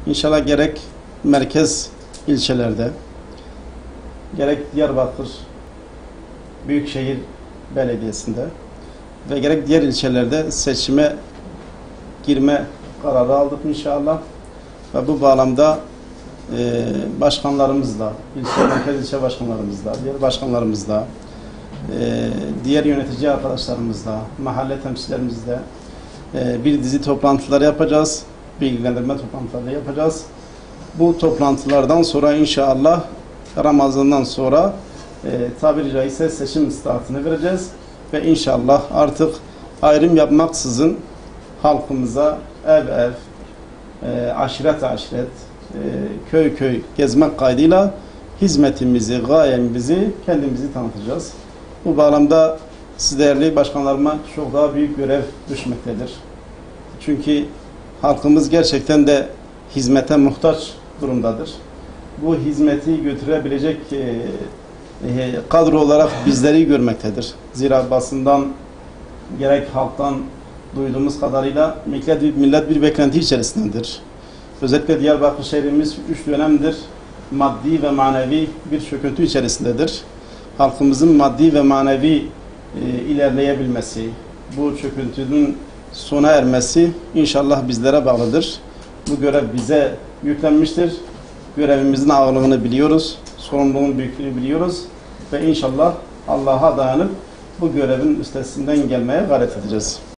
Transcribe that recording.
İnşallah gerek merkez ilçelerde, gerek Diyarbakır Büyükşehir Belediyesi'nde ve gerek diğer ilçelerde seçime girme kararı aldık inşallah. Ve bu bağlamda başkanlarımızla, merkez ilçe başkanlarımızla, diğer başkanlarımızla, diğer yönetici arkadaşlarımızla, mahalle temsilcilerimizle bir dizi toplantılar yapacağız. Bilgilendirme toplantıları yapacağız. Bu toplantılardan sonra inşallah Ramazan'dan sonra tabiri caizse seçim startını vereceğiz. Ve inşallah artık ayrım yapmaksızın halkımıza ev ev, aşiret aşiret, köy köy gezmek kaydıyla hizmetimizi, gayemizi, kendimizi tanıtacağız. Bu bağlamda siz değerli başkanlarıma çok daha büyük görev düşmektedir. Çünkü halkımız gerçekten de hizmete muhtaç durumdadır. Bu hizmeti götürebilecek kadro olarak bizleri görmektedir. Zira basından gerek halktan duyduğumuz kadarıyla millet bir beklenti içerisindedir. Özellikle Diyarbakır şehrimiz 3 dönemdir maddi ve manevi bir çöküntü içerisindedir. Halkımızın maddi ve manevi ilerleyebilmesi, bu çöküntünün sona ermesi inşallah bizlere bağlıdır. Bu görev bize yüklenmiştir. Görevimizin ağırlığını biliyoruz, sorumluluğun büyüklüğünü biliyoruz ve inşallah Allah'a dayanıp bu görevin üstesinden gelmeye gayret edeceğiz.